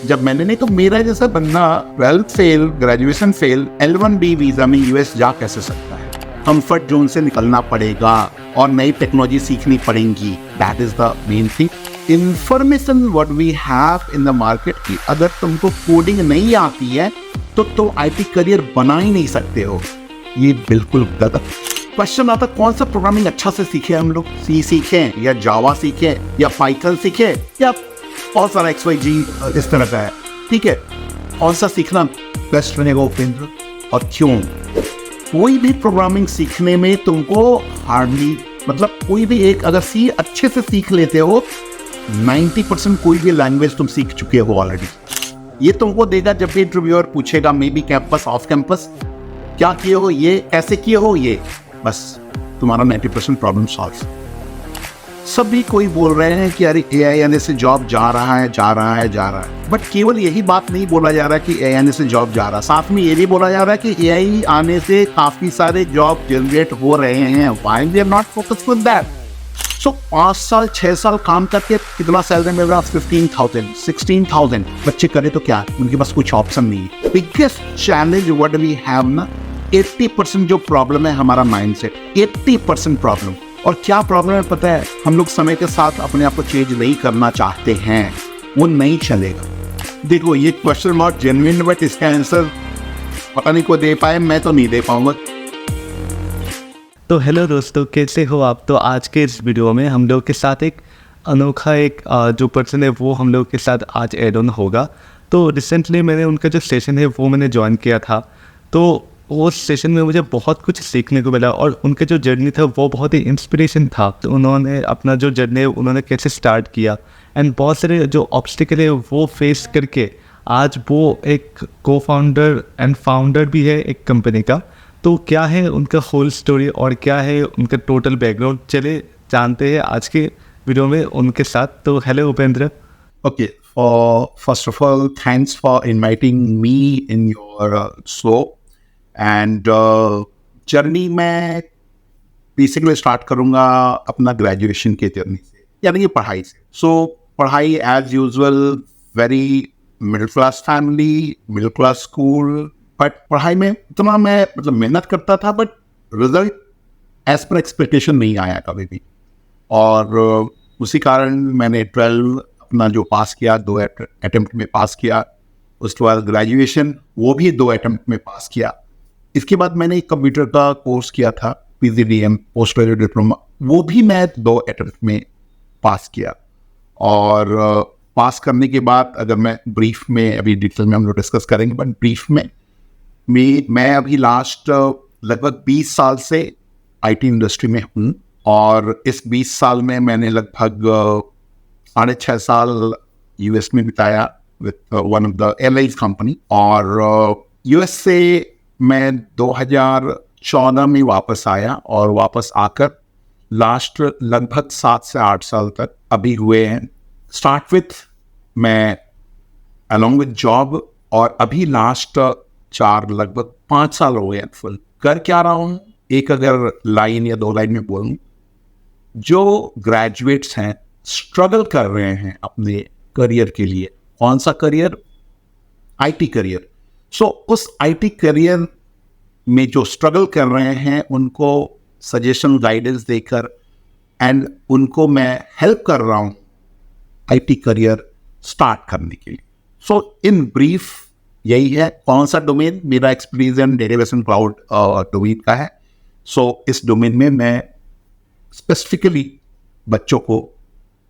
जब मैंने नहीं तो मेरा जैसा बंदा 12th fail, graduation fail, L1B visa में यूएस जा कैसे सकता है? कंफर्ट जोन से निकलना पड़ेगा और नई टेक्नोलॉजी सीखनी पड़ेगी। That is the main thing. Information what we have in the market की अगर तुमको कोडिंग नहीं आती है तो तुम आईटी करियर बना ही नहीं सकते हो। ये बिल्कुल गलत क्वेश्चन आता। कौन सा प्रोग्रामिंग अच्छा से सीखे हम लोग? सी सीखें या जावा सीखें या पाइथन सीखें या बहुत सारा XYZ इस तरह का है, ठीक है। कौन सा सीखना बेस्ट रहेगा उपेंद्र और क्यों? कोई भी प्रोग्रामिंग सीखने में तुमको हार्डली मतलब कोई भी एक अगर सी अच्छे से सीख लेते हो 90% कोई भी लैंग्वेज तुम सीख चुके हो ऑलरेडी। ये तुमको देगा जब भी इंटरव्यूअर पूछेगा may be campus off campus क्या किए हो, ये कैसे किए हो, ये बस तुम्हारा 90% प्रॉब्लम सॉल्व। सभी कोई बोल रहे हैं कि अरे AI आने से जॉब जा रहा है, बट केवल यही बात नहीं बोला जा रहा कि AI आने से जॉब जा रहा, साथ में ये भी बोला जा रहा है कि AI आने से काफी सारे जॉब जनरेट हो रहे हैं। Why we are not focused with that? So 5 साल 6 साल काम करके कितना सैलरी मिल रहा? 15,000 16,000। बच्चे करे तो क्या, उनके पास कुछ ऑप्शन नहीं है। Biggest challenge what we have ना, 80% जो प्रॉब्लम है हमारा माइंडसेट, 80% प्रॉब्लम। और क्या प्रॉब्लम है पता है? हम लोग समय के साथ अपने आप को चेंज नहीं करना चाहते हैं, वो नहीं चलेगा। देखो ये क्वेश्चन बहुत जेन्युइन, बट इसका आंसर पता नहीं को दे पाए, मैं तो नहीं दे पाऊंगा। तो हेलो दोस्तों, कैसे हो आप? तो आज के इस वीडियो में हम लोग के साथ एक अनोखा जो पर्सन है वो हम लोग के साथ आज ऐड ऑन होगा। तो रिसेंटली मैंने उनका जो सेशन है वो मैंने ज्वाइन किया था, तो उस सेशन में मुझे बहुत कुछ सीखने को मिला और उनका जो जर्नी था वो बहुत ही इंस्पिरेशन था। तो उन्होंने अपना जो जर्नी है उन्होंने कैसे स्टार्ट किया एंड बहुत सारे जो ऑब्स्टिकल है वो फेस करके आज वो एक को फाउंडर एंड फाउंडर भी है एक कंपनी का। तो क्या है उनका होल स्टोरी और क्या है उनका टोटल बैकग्राउंड, चले जानते हैं आज के वीडियो में उनके साथ। तो hello Upendra. Okay, first of all thanks for inviting me in your show and journey मैं बेसिकली स्टार्ट करूँगा अपना ग्रेजुएशन के जर्नी से, यानी कि पढ़ाई से। सो पढ़ाई as usual, very middle class family, middle class school, but पढ़ाई में इतना मैं मतलब मेहनत करता था but result as per expectation नहीं आया कभी भी। और उसी कारण मैंने 12 अपना जो पास किया 2 अटेम्प्ट में पास किया। उसके बाद ग्रेजुएशन वो भी 2 अटेम्प्ट में पास किया। इसके बाद मैंने एक कंप्यूटर का कोर्स किया था, PGDM पोस्ट ग्रेजुएट डिप्लोमा, वो भी मैं 2 अटेम्प्ट में पास किया। और पास करने के बाद अगर मैं ब्रीफ में, अभी डिटेल में हम लोग डिस्कस करेंगे, बट ब्रीफ में मैं अभी लास्ट लगभग 20 साल से आईटी इंडस्ट्री में हूँ। और इस 20 साल में मैंने लगभग 6.5 साल यूएस में बिताया with one of the airlines company. और यूएस से मैं 2014 में वापस आया और वापस आकर लास्ट लगभग 7 से 8 साल तक अभी हुए हैं। स्टार्ट विथ मैं अलॉन्ग विथ जॉब, और अभी लास्ट 4 लगभग 5 साल हो गए फुल कर क्या रहा हूँ। एक अगर लाइन या 2 लाइन में बोलूँ, जो ग्रेजुएट्स हैं स्ट्रगल कर रहे हैं अपने करियर के लिए, कौन सा करियर? IT career. सो उस आईटी करियर में जो स्ट्रगल कर रहे हैं उनको सजेशन गाइडेंस देकर एंड उनको मैं हेल्प कर रहा हूँ आईटी करियर स्टार्ट करने के लिए। सो इन ब्रीफ यही है। कौन सा डोमेन? मेरा experience and database and cloud domain का है। सो इस डोमेन में मैं स्पेसिफिकली बच्चों को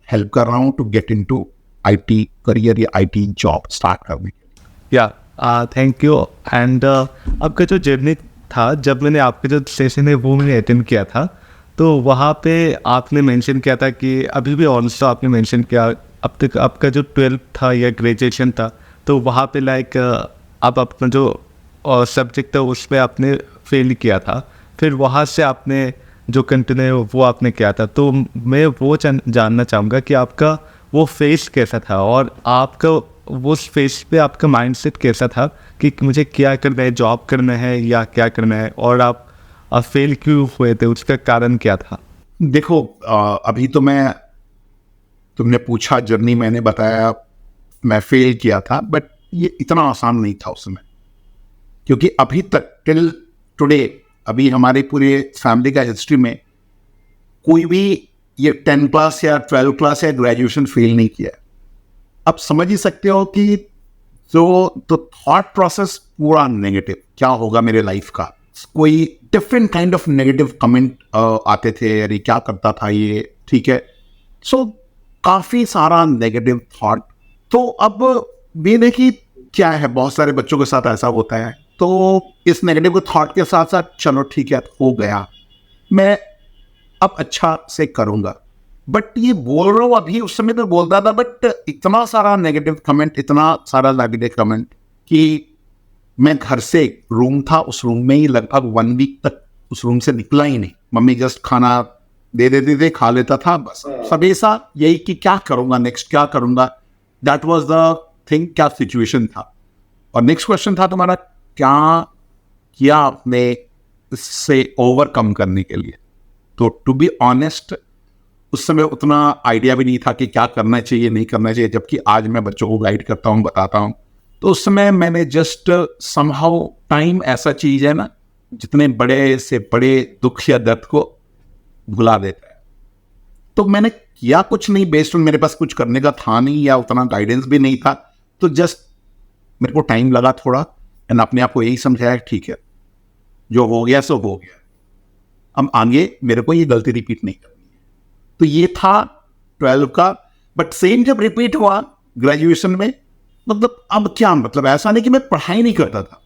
हेल्प कर रहा हूँ to get into IT career या आईटी जॉब स्टार्ट करने के लिए। या थैंक यू। एंड आपका जो जर्नी था, जब मैंने आपका जो सेशन है वो मैंने अटेंड किया था, तो वहाँ पे आपने मेंशन किया था कि अभी भी ऑल्सो आपने मेंशन किया अब तक आपका जो 12th था या ग्रेजुएशन था, तो वहाँ पे लाइक आप अपना जो सब्जेक्ट था उस पर आपने फेल किया था, फिर वहाँ से आपने जो कंटिन्यू वो आपने किया था। तो मैं वो जानना चाहूँगा कि आपका वो फेस कैसा था और आपका वो फेस पे आपका माइंडसेट कैसा था कि मुझे क्या करना है, जॉब करना है या क्या करना है, और आप फेल क्यों हुए थे, उसका कारण क्या था? देखो अभी तो तुमने पूछा जर्नी, मैंने बताया मैं फेल किया था, बट ये इतना आसान नहीं था उस समय, क्योंकि अभी तक टिल टुडे अभी हमारे पूरे फैमिली का हिस्ट्री में कोई भी ये 10 क्लास या 12 क्लास या ग्रेजुएशन फेल नहीं किया है। अब समझ ही सकते हो कि जो तो थॉट प्रोसेस पूरा नेगेटिव, क्या होगा मेरे लाइफ का, कोई different kind of negative comment आते थे, अरे क्या करता था ये, ठीक है। सो काफ़ी सारा नेगेटिव थॉट। तो अब ये देखिए क्या है, बहुत सारे बच्चों के साथ ऐसा होता है। तो इस नेगेटिव थॉट के साथ साथ चलो ठीक है हो गया, मैं अब अच्छा से करूँगा, बट ये बोल रहा हूँ अभी, उस समय तो बोलता था, बट इतना सारा नेगेटिव कमेंट, इतना सारा नेगेटिव कमेंट कि मैं घर से रूम था, उस रूम में ही लगभग 1 वीक तक उस रूम से निकला ही नहीं। मम्मी जस्ट खाना दे देते थे, खा लेता था, बस हमेशा यही कि क्या करूँगा नेक्स्ट, क्या करूँगा। दैट वाज द थिंग, क्या सिचुएशन था। और नेक्स्ट क्वेश्चन था तुम्हारा, क्या किया आपने इससे ओवरकम करने के लिए। तो टू बी ऑनेस्ट उस समय उतना आइडिया भी नहीं था कि क्या करना चाहिए नहीं करना चाहिए, जबकि आज मैं बच्चों को गाइड करता हूँ, बताता हूँ। तो उस समय मैंने जस्ट समहाउ, टाइम ऐसा चीज़ है ना, जितने बड़े से बड़े दुख या दर्द को भुला देता है। तो मैंने किया कुछ नहीं, बेस्ड ऑन मेरे पास कुछ करने का था नहीं या उतना गाइडेंस भी नहीं था, तो जस्ट मेरे को टाइम लगा थोड़ा, एंड अपने आप को यही समझाया ठीक है जो हो गया सो हो गया, अब आगे मेरे को ये गलती रिपीट नहीं करनी है। तो ये था 12 का। बट सेम जब रिपीट हुआ ग्रेजुएशन में, मतलब अब क्या, मतलब ऐसा नहीं कि मैं पढ़ाई नहीं करता था,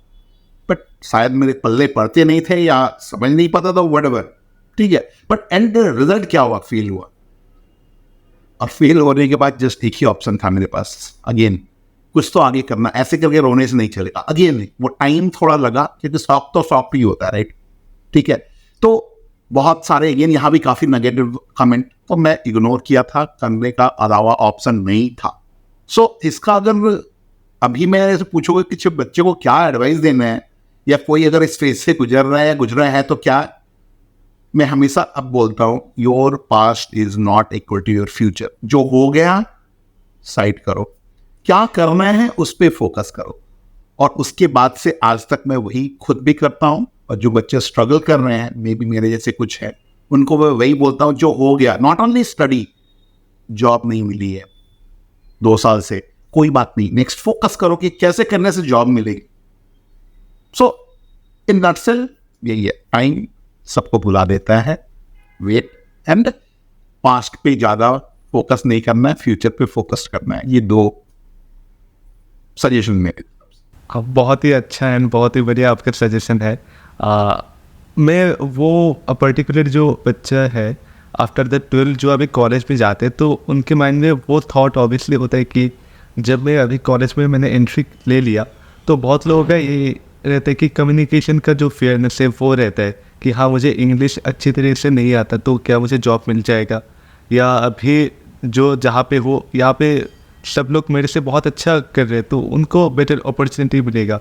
बट शायद मेरे पल्ले पढ़ते नहीं थे या समझ नहीं पाता था, व्हाटएवर, ठीक है। बट एंड रिजल्ट क्या हुआ, फेल हुआ। और फेल होने के बाद जस्ट एक ही ऑप्शन था मेरे पास, अगेन कुछ तो आगे करना, ऐसे करके रोने से नहीं चलेगा। अगेन वो टाइम थोड़ा लगा, क्योंकि शौक तो शौक ही होता है, राइट, ठीक है। तो बहुत सारे अगेन यहाँ भी काफ़ी नेगेटिव कमेंट, तो मैं इग्नोर किया था, करने का अलावा ऑप्शन नहीं था। सो इसका अगर अभी मैं ऐसे पूछोगे कि बच्चे को क्या एडवाइस देना है, या कोई अगर इस फेज से गुजर रहा है या गुजरा है, तो क्या, मैं हमेशा अब बोलता हूँ, your past is not equal to your future. जो हो गया साइड करो, क्या करना है उस पर फोकस करो। और उसके बाद से आज तक मैं वही खुद भी करता हूँ, और जो बच्चे स्ट्रगल कर रहे हैं, मे बी मेरे जैसे कुछ है, उनको मैं वही बोलता हूँ, जो हो गया, नॉट ओनली स्टडी, जॉब नहीं मिली है 2 साल से, कोई बात नहीं, नेक्स्ट फोकस करो कि कैसे करने से जॉब मिलेगी। सो इन नटसेल यही है, टाइम सबको भुला देता है, वेट, एंड पास्ट पे ज़्यादा फोकस नहीं करना है, फ्यूचर पे फोकस करना है। ये 2 सजेशन मेरे। बहुत ही अच्छा एंड बहुत ही बढ़िया आपका सजेशन है। मैं वो पर्टिकुलर जो बच्चा है आफ्टर द 12 जो अभी कॉलेज में जाते हैं, तो उनके माइंड में वो थॉट ऑब्वियसली होता है कि जब मैं अभी कॉलेज में मैंने एंट्री ले लिया, तो बहुत लोगों का ये रहता है कि कम्युनिकेशन का जो फेयरनेस है वो रहता है कि हाँ मुझे इंग्लिश अच्छी तरीके से नहीं आता, तो क्या मुझे जॉब मिल जाएगा, या अभी जो जहाँ पे हो यहाँ पे सब लोग मेरे से बहुत अच्छा कर रहे हैं तो उनको बेटर अपॉर्चुनिटी मिलेगा।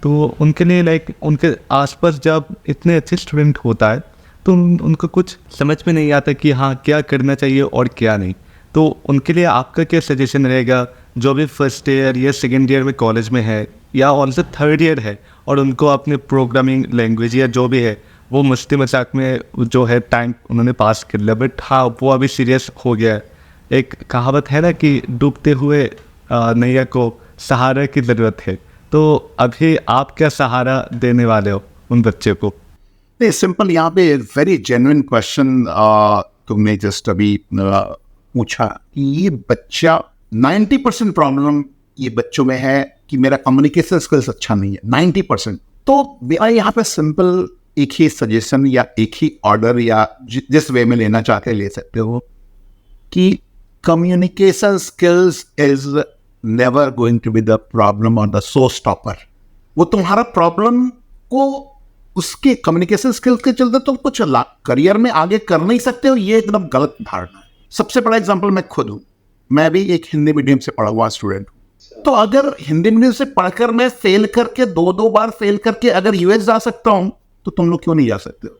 तो उनके लिए लाइक उनके आसपास जब इतने अच्छे स्टूडेंट होता है, तो उनको कुछ समझ में नहीं आता कि हाँ क्या करना चाहिए और क्या नहीं। तो उनके लिए आपका क्या सजेशन रहेगा, जो भी फर्स्ट ईयर या सेकेंड ईयर में कॉलेज में है, या ऑल्सो थर्ड ईयर है, और उनको अपने प्रोग्रामिंग लैंग्वेज या जो भी है वो मस्ती मजाक में जो है टाइम उन्होंने पास कर लिया, बट हाँ वो अभी सीरियस हो गया है। एक कहावत है ना कि डूबते हुए नैया को सहारा की ज़रूरत है, तो अभी आप क्या सहारा देने वाले हो उन बच्चे को? नहीं, सिंपल, यहाँ पे वेरी जेन्युइन क्वेश्चन तुमने जस्ट अभी पूछा कि ये बच्चा 90% प्रॉब्लम ये बच्चों में है कि मेरा कम्युनिकेशन स्किल्स अच्छा नहीं है, 90%। तो मेरा यहाँ पे सिंपल एक ही सजेशन या एक ही ऑर्डर या जिस वे में लेना चाहते ले सकते हो कि communication skills is never going to be the problem or the showstopper। वो तुम्हारा प्रॉब्लम को उसके कम्युनिकेशन स्किल्स के चलते तुम कुछ करियर में आगे कर नहीं सकते हो, ये एकदम गलत धारणा है। सबसे बड़ा एग्जांपल मैं खुद हूँ, मैं भी एक हिंदी मीडियम से पढ़ा हुआ स्टूडेंट हूँ। तो अगर हिंदी मीडियम से पढ़कर मैं फेल करके 2 बार फेल करके अगर यूएस जा सकता हूँ, तो तुम लोग क्यों नहीं जा सकते हो?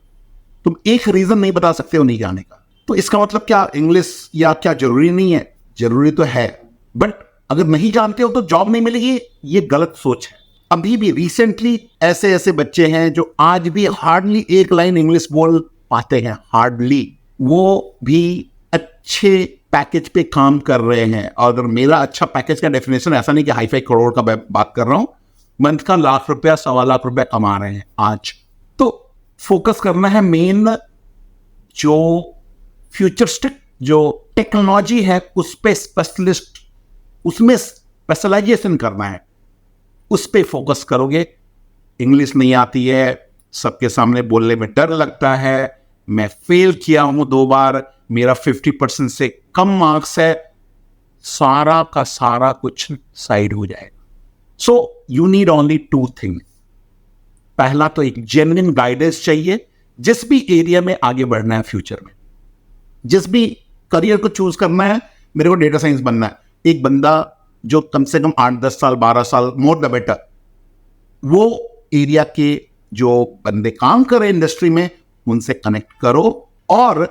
तुम एक रीजन नहीं बता सकते हो नहीं जाने का। तो इसका मतलब क्या इंग्लिश या क्या जरूरी नहीं है? जरूरी तो है, बट अगर नहीं जानते हो तो जॉब नहीं मिलेगी, ये गलत सोच है। अभी भी रिसेंटली ऐसे ऐसे बच्चे हैं जो आज भी हार्डली एक लाइन इंग्लिश बोल पाते हैं, हार्डली, वो भी अच्छे पैकेज पे काम कर रहे हैं। और अगर मेरा अच्छा पैकेज का डेफिनेशन ऐसा नहीं कि हाई फाई करोड़ का बात कर रहा हूं, मंथ का लाख रुपया, 1.25 लाख कमा रहे हैं आज। तो फोकस करना है मेन जो फ्यूचरिस्टिक जो टेक्नोलॉजी है उस पे स्पेशलिस्ट, उसमें स्पेशलाइजेशन करना है, उस पे फोकस करोगे। इंग्लिश नहीं आती है, सबके सामने बोलने में डर लगता है, मैं फेल किया हूं 2 बार, मेरा 50% से कम मार्क्स है, सारा का सारा कुछ साइड हो जाएगा। So you need only 2 thing. पहला तो एक जेन्युइन गाइडेंस चाहिए, जिस भी एरिया में आगे बढ़ना है फ्यूचर में, जिस भी करियर को चूज करना है। मेरे को डेटा साइंस बनना है, एक बंदा जो कम से कम 8-10 साल 12 साल, मोर द बेटर, वो एरिया के जो बंदे काम कर रहे हैं इंडस्ट्री में, उनसे कनेक्ट करो और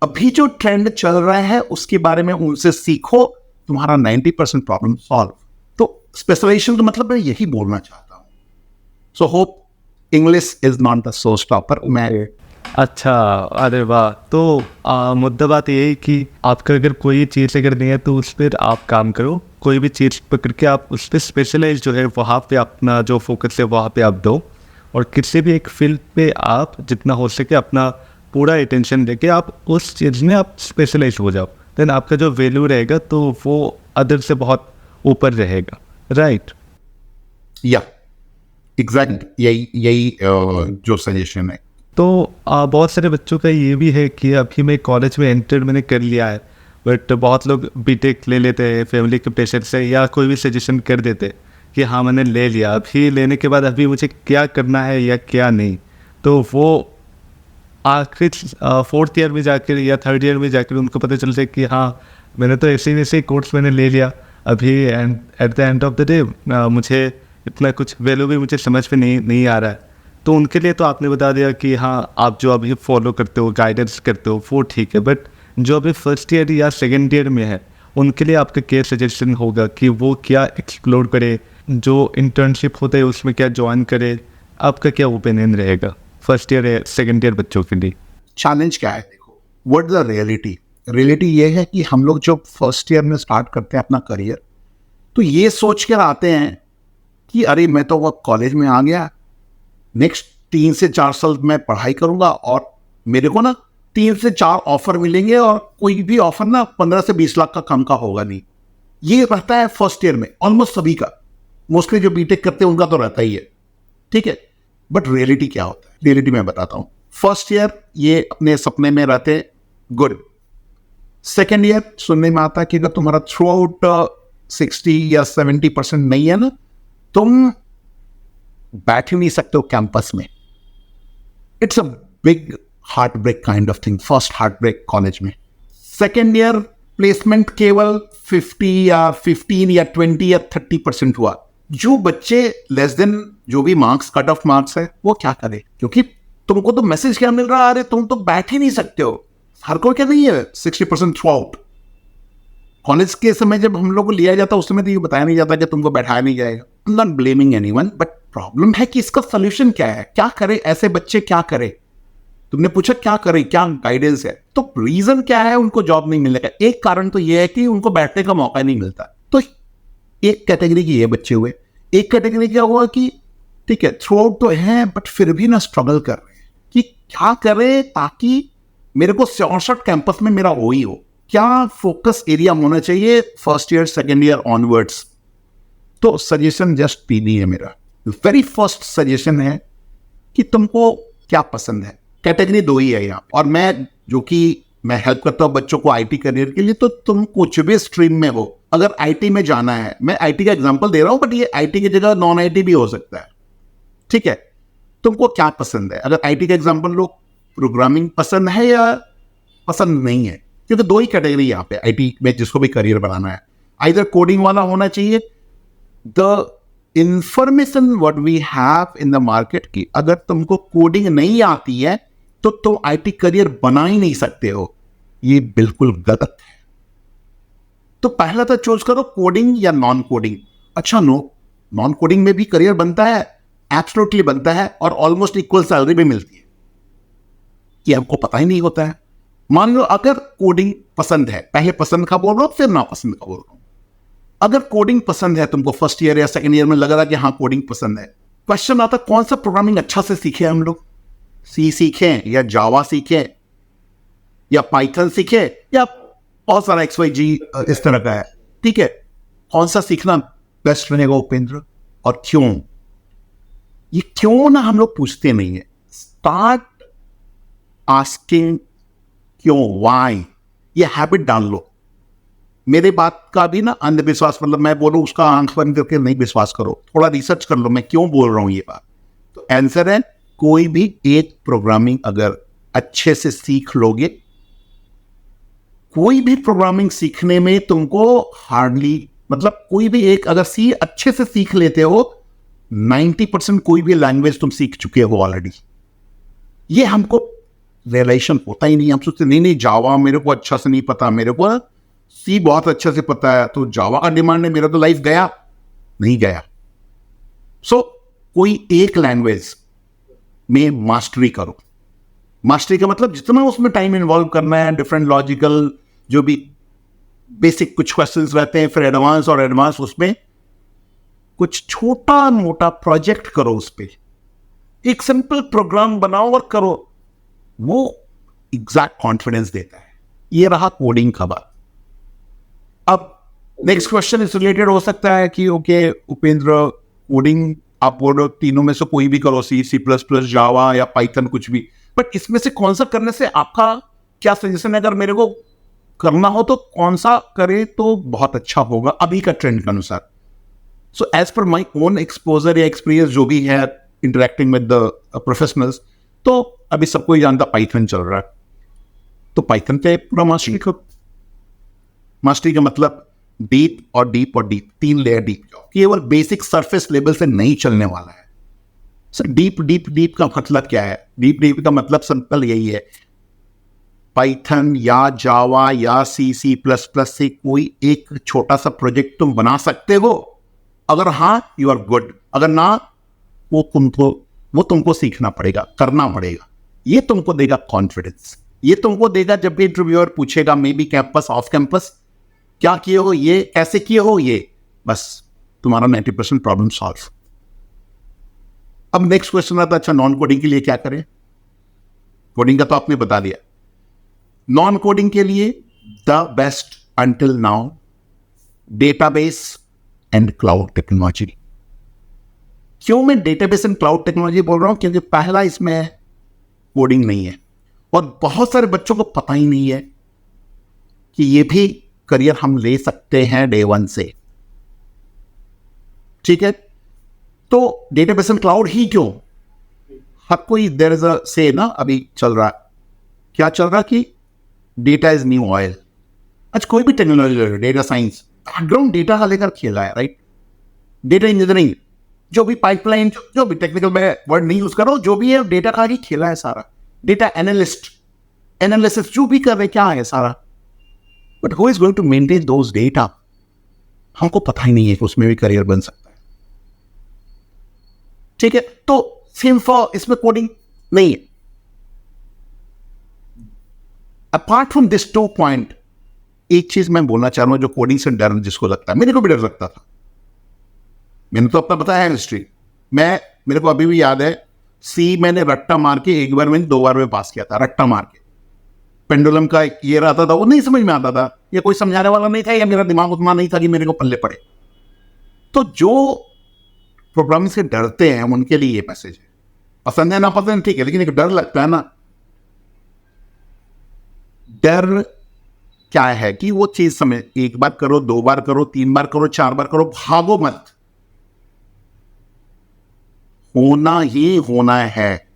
अभी जो ट्रेंड चल रहा है उसके बारे में उनसे सीखो, तुम्हारा 90% प्रॉब्लम सॉल्व। तो स्पेशलाइजेशन का मतलब मैं यही बोलना चाहता हूं। So hope English is not the show stopper. मैं अच्छा, अरे वाह। तो मुद्दा बात ये है कि आपका अगर कोई चीज़ अगर नहीं है तो उस पर आप काम करो, कोई भी चीज़ पकड़ के आप उस पर स्पेशलाइज जो है वहाँ पे अपना जो फोकस है वहाँ पे आप दो, और किसी भी एक फील्ड पे आप जितना हो सके अपना पूरा अटेंशन देके आप उस चीज़ में आप स्पेशलाइज हो जाओ, देन आपका जो वैल्यू रहेगा तो वो अदर से बहुत ऊपर रहेगा, राइट? या एग्जैक्ट यही जो सजेशन है। तो बहुत सारे बच्चों का ये भी है कि अभी मैं कॉलेज में एंटर मैंने कर लिया है, बट बहुत लोग बीटेक ले लेते हैं फैमिली के प्रेशर से, या कोई भी सजेशन कर देते कि हाँ मैंने ले लिया, अभी लेने के बाद अभी मुझे क्या करना है या क्या नहीं। तो वो आखिर 4th ईयर में जाकर या 3rd ईयर में जाकर उनको पता चलता है कि हाँ मैंने तो ऐसे वैसे कोर्स मैंने ले लिया, अभी at the end of the day मुझे इतना कुछ वैल्यू भी मुझे समझ में नहीं आ रहा है। तो उनके लिए तो आपने बता दिया कि हाँ आप जो अभी फॉलो करते हो, गाइडेंस करते हो, वो ठीक है, बट जो अभी 1st ईयर या 2nd ईयर में है उनके लिए आपका क्या सजेशन होगा कि वो क्या एक्सप्लोर करे, जो इंटर्नशिप होता है उसमें क्या ज्वाइन करे? आपका क्या ओपिनियन रहेगा 1st ईयर या 2nd ईयर बच्चों के लिए? चैलेंज क्या है? देखो, व्हाट द रियलिटी, रियलिटी ये है कि हम लोग जब 1st ईयर में स्टार्ट करते हैं अपना करियर, तो ये सोच कर आते हैं कि अरे मैं तो वो कॉलेज में आ गया, नेक्स्ट 3 से 4 साल मैं पढ़ाई करूंगा और मेरे को ना 3 से 4 ऑफर मिलेंगे, और कोई भी ऑफर ना 15 से 20 लाख का कम का होगा नहीं। ये रहता है 1st ईयर में ऑलमोस्ट सभी का, मोस्टली जो बीटेक करते हैं उनका तो रहता ही है, ठीक है। बट रियलिटी क्या होता है? रियलिटी मैं बताता हूँ। 1st ईयर ये अपने सपने में रहते, गुड। 2nd ईयर सुनने में आता है कि अगर तुम्हारा थ्रू आउट 60 या 70% नहीं है ना, तुम बैठ ही नहीं सकते हो कैंपस में। It's a big heartbreak kind of thing, first heartbreak college में। 2nd ईयर प्लेसमेंट केवल 50 या 15 या 20 या 30% हुआ। जो बच्चे लेस देन जो भी मार्क्स, कट ऑफ मार्क्स है, वो क्या करे? क्योंकि तुमको तो मैसेज क्या मिल रहा है, अरे तुम तो बैठ ही नहीं सकते हो। हर कोई क्या नहीं है 60% थ्रू आउट। कॉलेज के समय जब हम लोग को लिया जाता उस समय तो ये बताया नहीं जाता कि तुमको बैठाया नहीं जाएगा। Not blaming anyone, but problem है कि इसका सोल्यूशन क्या है, क्या करे ऐसे बच्चे, क्या करे? तुमने पूछा क्या करे, क्या गाइडेंस है, तो रीजन क्या है उनको जॉब नहीं मिलेगा? एक कारण तो ये है कि उनको बैठने का मौका नहीं मिलता। तो एक कैटेगरी की ये बच्चे हुए। एक कैटेगरी क्या हुआ कि ठीक है थ्रू आउट तो है बट फिर भी ना स्ट्रगल कर रहे हैं कि क्या करे ताकि मेरे को 64 कैंपस में मेरा हो ही हो। क्या फोकस एरिया होना चाहिए 1st year 2nd year onwards? तो सजेशन जस्ट पीनी है मेरा। वेरी फर्स्ट सजेशन है कि तुमको क्या पसंद है। कैटेगरी 2 ही है यहाँ, और मैं जो कि मैं हेल्प करता हूँ बच्चों को आईटी करियर के लिए। तो तुम कुछ भी स्ट्रीम में हो, अगर आईटी में जाना है, मैं आईटी का एग्जांपल दे रहा हूँ बट ये आईटी की जगह नॉन आईटी भी हो सकता है, ठीक है। तुमको क्या पसंद है? अगर आईटी का एग्जांपल लो, प्रोग्रामिंग पसंद है या पसंद नहीं है? क्योंकि 2 ही कैटेगरी यहाँ पे आईटी में जिसको भी करियर बनाना है। आइदर कोडिंग वाला होना चाहिए, the information what we have in the market की अगर तुमको कोडिंग नहीं आती है तो तुम आईटी करियर बना ही नहीं सकते हो। ये बिल्कुल गलत है। तो पहला तो चूज करो कोडिंग या नॉन कोडिंग। अच्छा, नॉन कोडिंग में भी करियर बनता है, एब्सोल्युटली बनता है, और ऑलमोस्ट इक्वल सैलरी भी मिलती है। ये हमको पता ही नहीं होता है। मान लो अगर कोडिंग पसंद है, पहले पसंद का बोल रहा हूं फिर नापसंद का बोल रहा हूं। अगर कोडिंग पसंद है तुमको, फर्स्ट ईयर या सेकंड ईयर में लग रहा कि हाँ कोडिंग पसंद है, क्वेश्चन आता कौन सा प्रोग्रामिंग अच्छा से सीखे हम लोग। सी सीखें या जावा सीखें या पाइथन सीखें या बहुत सारा XYZ इस तरह का है, ठीक है। कौन सा सीखना बेस्ट रहेगा उपेंद्र, और क्यों? ये क्यों ना हम लोग पूछते नहीं है। स्टार्ट आस्किंग क्यों, व्हाई। ये हैबिट डाल लो। मेरे बात का भी ना अंधविश्वास, मतलब मैं बोलूं उसका आंख बंद करके नहीं विश्वास करो, थोड़ा रिसर्च कर लो मैं क्यों बोल रहा हूं ये बात। तो आंसर है, कोई भी एक प्रोग्रामिंग अगर अच्छे से सीख लोगे, कोई भी प्रोग्रामिंग सीखने में तुमको हार्डली, मतलब कोई भी एक अगर अच्छे से सीख लेते हो, 90% कोई भी लैंग्वेज तुम सीख चुके हो ऑलरेडी। ये हमको रियलाइजेशन होता ही नहीं। हम सोचते नहीं जावा मेरे को अच्छा से नहीं पता, मेरे को सी बहुत अच्छे से पता है, तो जावा का डिमांड है, मेरा तो लाइफ गया नहीं गया। सो कोई एक लैंग्वेज में मास्टरी करो। मास्टरी का मतलब जितना उसमें टाइम इन्वॉल्व करना है, डिफरेंट लॉजिकल जो भी बेसिक कुछ क्वेश्चंस रहते हैं, फिर एडवांस, और एडवांस उसमें कुछ छोटा मोटा प्रोजेक्ट करो, उस पर एक सिंपल प्रोग्राम बनाओ और करो। वो एग्जैक्ट कॉन्फिडेंस देता है। ये रहा कोडिंग का बात। अब नेक्स्ट क्वेश्चन इस रिलेटेड हो सकता है कि ओके उपेंद्र, कोडिंग आप बोल रहे हो तीनों में से कोई भी करो, C++, जावा या पाइथन, कुछ भी, बट इसमें से कौन सा करने से आपका क्या सजेशन है? अगर मेरे को करना हो तो कौन सा करे तो बहुत अच्छा होगा अभी का ट्रेंड के अनुसार? सो एज पर माई ओन एक्सपोजर या एक्सपीरियंस जो भी है इंटरेक्टिंग विद द प्रोफेशनल्स, तो अभी सबको ही जानता पाइथन चल रहा है, तो पाइथन पे पूरा मास्टरी करो। मास्टरी का मतलब डीप और डीप और डीप, 3 लेयर डीप जाओ। केवल बेसिक सरफेस लेवल से नहीं चलने वाला है सर। डीप डीप डीप का मतलब क्या है? डीप डीप का मतलब सिंपल यही है, पाइथन या जावा या C++ से कोई एक छोटा सा प्रोजेक्ट तुम बना सकते हो। अगर हाँ, यू आर गुड। अगर ना, वो तुमको सीखना पड़ेगा, करना पड़ेगा। ये तुमको देगा कॉन्फिडेंस। ये तुमको देगा जब भी इंटरव्यूअर पूछेगा, may be campus off campus, क्या किए हो, ये कैसे किए हो, ये बस तुम्हारा 90% प्रॉब्लम सॉल्व। अब नेक्स्ट क्वेश्चन आता है, अच्छा नॉन कोडिंग के लिए क्या करें? कोडिंग का तो आपने बता दिया। नॉन कोडिंग के लिए the best until now database and cloud technology. क्यों मैं डेटाबेस एंड क्लाउड टेक्नोलॉजी बोल रहा हूं? क्योंकि पहला, इसमें कोडिंग नहीं है, और बहुत सारे बच्चों को पता ही नहीं है कि ये भी करियर हम ले सकते हैं डे 1 से। ठीक है, तो डेटाबेस एंड क्लाउड ही क्यों? हर कोई, देयर इज अ से ना, अभी चल रहा है, क्या चल रहा कि डेटा इज न्यू ऑयल। अच्छा, कोई भी technology, data science, background data का लेकर खेला है, राइट? डेटा इंजीनियरिंग, जो भी पाइपलाइन, जो भी टेक्निकल मैं वर्ड नहीं यूज कर रहा हूं, जो भी है डेटा का ही खेला है सारा। डेटा एनालिस्ट, एनालिसिस जो भी कर रहे, क्या है सारा, but who is going to maintain those data? हमको पता ही नहीं है कि उसमें भी करियर बन सकता है। ठीक है, तो सेम फॉर इसमें कोडिंग नहीं है। अपार्ट फ्रॉम दिस 2 पॉइंट, एक चीज मैं बोलना चाह रहा हूं, जो कोडिंग से डर जिसको लगता है, मेरे को भी डर लगता था। मैंने तो अपना बताया हिस्ट्री, मेरे को अभी भी याद है, सी मैंने रट्टा मार के 1 बार में 2 बार में पास किया था, रट्टा मार के। पेंडुलम का एक ये रहता था, वो नहीं समझ में आता था, या कोई समझाने वाला नहीं था, या मेरा दिमाग उतना नहीं था कि मेरे को पल्ले पड़े। तो जो प्रोग्रामिंग से डरते हैं उनके लिए ये मैसेज है। पसंद है ना पसंद, ठीक है, लेकिन एक डर लगता है ना। डर क्या है कि वो चीज समझ, 1 बार करो, 2 बार करो, 3 बार करो, 4 बार करो, भागो मत। होना ही होना है,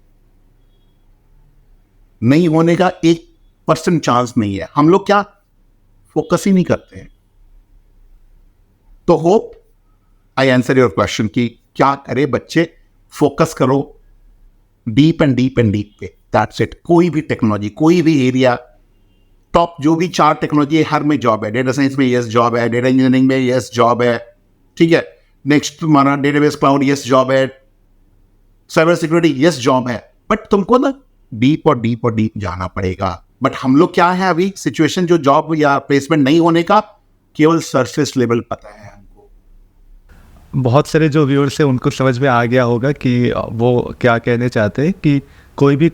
नहीं होने का 1% चांस नहीं है। हम लोग क्या फोकस ही नहीं करते हैं। तो hope I answer your question कि क्या करे बच्चे, फोकस करो deep and deep and deep पे, दैट्स इट। कोई भी टेक्नोलॉजी, कोई भी एरिया, टॉप जो भी 4 टेक्नोलॉजी है हर में जॉब है। डेटा साइंस में यस जॉब है, डेटा इंजीनियरिंग में यस जॉब है, ठीक है। नेक्स्ट तुम्हारा डेटाबेस क्लाउड यस जॉब है, साइबर सिक्योरिटी यस जॉब है। बट तुमको ना डीप और डीप और डीप जाना पड़ेगा। बट हम लोग क्या है अभी सिचुएशन, जो जॉब या प्लेसमेंट नहीं होने का केवल सरफेस लेवल पता है हमको। बहुत सारे जो व्यूअर्स हैं उनको समझ में आ गया होगा कि वो क्या कहने चाहते हैं कि कोई भी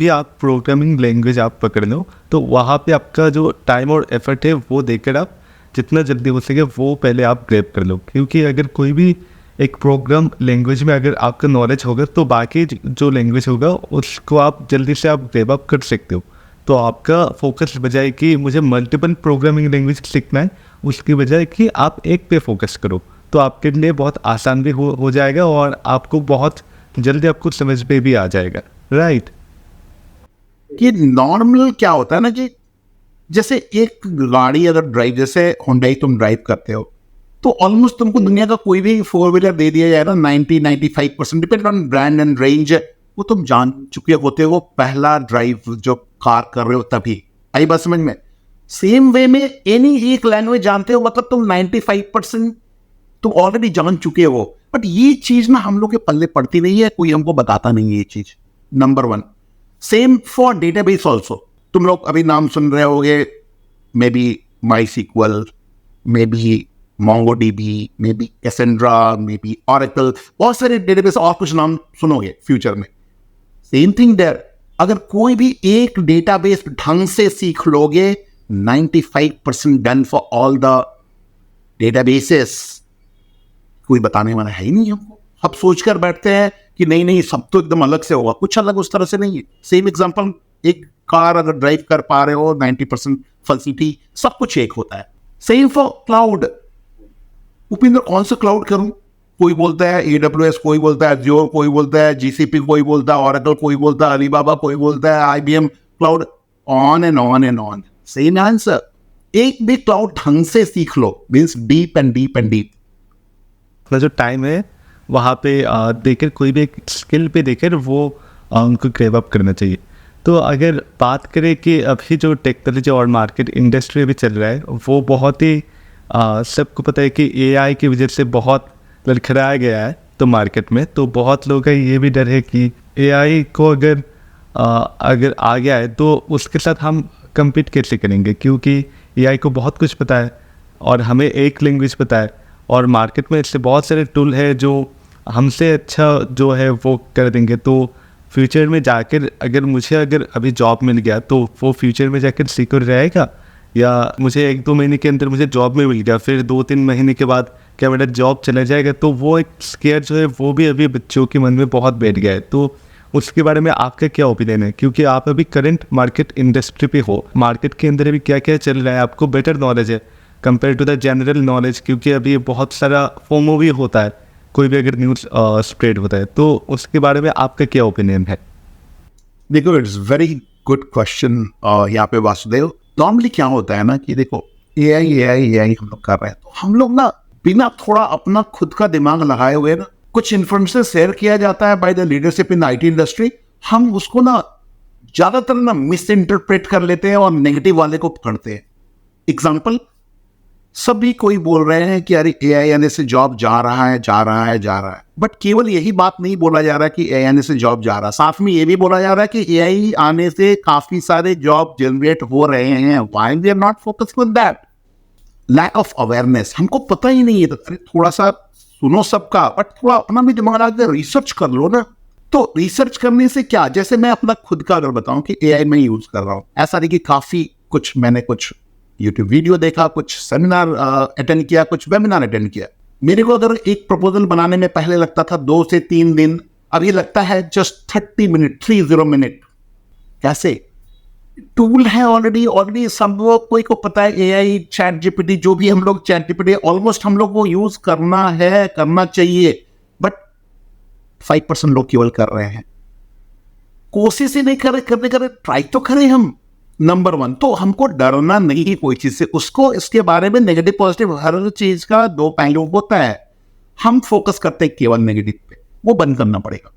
आप प्रोग्रामिंग लैंग्वेज आप पकड़ लो तो वहाँ पे आपका जो टाइम और एफर्ट है वो देकर आप जितना जल्दी हो सके वो पहले आप ग्रैब कर लो। क्योंकि अगर कोई भी एक प्रोग्राम लैंग्वेज में अगर आपका नॉलेज होगा तो बाकी जो लैंग्वेज होगा उसको आप जल्दी से आप ग्रैब अप कर सकते हो। तो आपका फोकस बजाय कि मुझे मल्टीपल प्रोग्रामिंग लैंग्वेज सीखना है, उसकी बजाय कि आप एक पे फोकस करो तो आपके लिए बहुत आसान भी हो जाएगा और आपको बहुत जल्दी आपको समझ पे भी आ जाएगा, राइट। कि नॉर्मल क्या होता है ना कि जैसे एक गाड़ी अगर ड्राइव, जैसे हुंडई तुम ड्राइव करते हो तो ऑलमोस्ट तुमको दुनिया का कोई भी 4 व्हीलर दे दिया जाए ना 90-95% depend on brand and range, वो तुम जान चुके होते हो पहला ड्राइव जो कार कर रहे हो तभी। आई बात समझ में? सेम वे में एनी एक लैंग्वेज जानते हो मतलब तुम 95% तुम ऑलरेडी जान चुके हो। बट ये चीज ना हम लोग के पल्ले पड़ती नहीं है, कोई हमको बताता नहीं है ये चीज, number 1। Same for database also. तुम लोग अभी नाम सुन रहे होगे, may be MySQL, may be MongoDB, may be Cassandra, may be Oracle, बहुत सारे डेटाबेस और कुछ नाम सुनोगे फ्यूचर में। सेम थिंग देयर, अगर कोई भी एक डेटाबेस ढंग से सीख लोगे 95% done for all the databases. कोई बताने वाला है ही नहीं हमको। अब सोचकर बैठते हैं कि नहीं सब तो एकदम अलग से होगा, कुछ अलग उस तरह से नहीं है। सेम एग्जांपल, एक कार अगर ड्राइव कर पा रहे हो 90% फंसिटी, सब कुछ एक होता है। Same for cloud. उपिंदर कौन सा क्लाउड करूं? कोई बोलता है AWS, कोई बोलता है Azure, कोई बोलता है GCP, कोई बोलता है Oracle, कोई बोलता है अलीबाबा, कोई बोलता है IBM cloud, on and on and on. Same answer, एक भी क्लाउड ढंग से सीख लो, means deep and deep and deep. अपना जो टाइम है वहाँ पे देकर कोई भी एक स्किल पे देकर वो उनको ग्रेव अप करना चाहिए। तो अगर बात करें कि अभी जो टेक्नोलॉजी और मार्केट इंडस्ट्री अभी चल रहा है वो बहुत ही सबको पता है कि AI की वजह से बहुत लड़खड़ाया गया है तो मार्केट में। तो बहुत लोगों का ये भी डर है कि AI को अगर आ गया है तो उसके साथ हम compete कैसे करेंगे, क्योंकि AI को बहुत कुछ पता है और हमें एक लैंग्वेज पता है और मार्केट में इससे बहुत सारे टूल है जो हमसे अच्छा जो है वो कर देंगे। तो फ्यूचर में जाकर अगर अभी जॉब मिल गया तो वो फ्यूचर में जाकर सिक्योर रहेगा, या मुझे 1-2 महीने के अंदर मुझे जॉब में मिल गया फिर 2-3 महीने के बाद क्या मेरा जॉब चला जाएगा। तो वो एक स्केयर जो है वो भी अभी बच्चों के मन में बहुत बैठ गया है। तो उसके बारे में आपका क्या ओपिनियन है, क्योंकि आप अभी करंट मार्केट इंडस्ट्री पे हो, मार्केट के अंदर अभी क्या क्या चल रहा है आपको बेटर नॉलेज है compare to the general knowledge, क्योंकि अभी बहुत सारा फोमो भी होता है कोई भी अगर न्यूज़ स्प्रेड होता है। तो उसके बारे में आपका क्या ओपिनियन है? देखो, इट्स वेरी गुड क्वेश्चन यहाँ पे वासुदेव। नॉर्मली क्या होता है ना कि देखो AI हम लोग कर रहे हैं तो हम लोग ना बिना थोड़ा अपना खुद का दिमाग लगाए हुए ना कुछ इन्फॉर्मेशन शेयर किया जाता है by the leadership in IT industry, हम उसको ना ज्यादातर ना मिस इंटरप्रेट कर लेते हैं और नेगेटिव वाले को पकड़ते हैं। एग्जाम्पल, सभी कोई बोल रहे हैं कि अरे AI आने से जॉब जा रहा है, बट केवल यही बात नहीं बोला जा रहा कि AI आने से जॉब जा रहा है, साथ में ये भी बोला जा रहा है कि AI आने से काफी सारे जॉब जनरेट हो रहे हैं। Why we are not focusing on that? Lack of awareness, हमको पता ही नहीं है। तो अरे थोड़ा सा सुनो सबका, बट थोड़ा अपना भी दिमाग लगा के रिसर्च कर लो ना। तो रिसर्च करने से क्या, जैसे मैं अपना खुद का अगर बताऊं कि AI मैं यूज कर रहा हूं, ऐसा नहीं कि काफी मैंने कुछ YouTube वीडियो देखा, कुछ सेमिनार अटेंड किया, कुछ वेबिनार अटेंड किया। मेरे को अगर एक प्रपोजल बनाने में पहले लगता था 2 से 3 दिन, अभी लगता है जस्ट 30 मिनट। कैसे? टूल है ऑलरेडी सब कोई को पता है। AI, ChatGPT, जो भी हम लोग ChatGPT ऑलमोस्ट हम लोग को यूज करना चाहिए, बट 5% लोग केवल कर रहे हैं, कोशिश ही नहीं करने ट्राई तो करें हम। नंबर 1 तो हमको डरना नहीं है कोई चीज से, उसको इसके बारे में नेगेटिव पॉजिटिव हर चीज का 2 पहलू होता है। हम फोकस करते हैं केवल नेगेटिव पे, वो बंद करना पड़ेगा।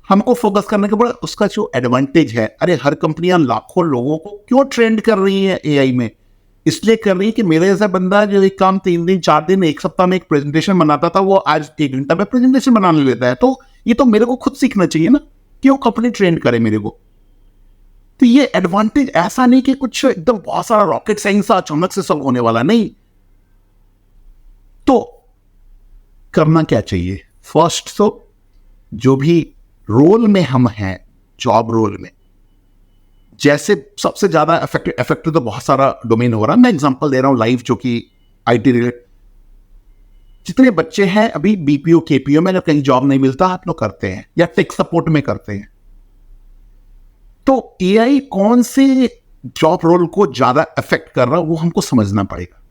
हमको फोकस करने के बाद उसका जो एडवांटेज है, अरे हर कंपनियां लाखों लोगों को क्यों ट्रेंड कर रही है एआई में? इसलिए कर रही है कि मेरे जैसा बंदा जो एक काम 3 दिन 4 दिन एक सप्ताह में एक प्रेजेंटेशन बनाता था, वो आज 1 घंटा में प्रेजेंटेशन बनाने लेता है। तो ये तो मेरे को खुद सीखना चाहिए ना, क्यों कंपनी ट्रेंड करे मेरे को? तो ये एडवांटेज ऐसा नहीं कि कुछ एकदम बहुत सारा रॉकेट साइंस अचानक से सब होने वाला नहीं। तो करना क्या चाहिए? फर्स्ट तो जो भी रोल में हम हैं, जॉब रोल में, जैसे सबसे ज्यादा इफेक्टिव तो बहुत सारा डोमेन हो रहा है। मैं एग्जांपल दे रहा हूं लाइव, जो कि आईटी रिलेटेड। जितने बच्चे हैं अभी बीपीओ केपीओ में, जब कहीं जॉब नहीं मिलता आप लोग करते हैं, या टेक सपोर्ट में करते हैं। तो एआई कौन से जॉब रोल को ज्यादा इफेक्ट कर रहा है वो हमको समझना पड़ेगा।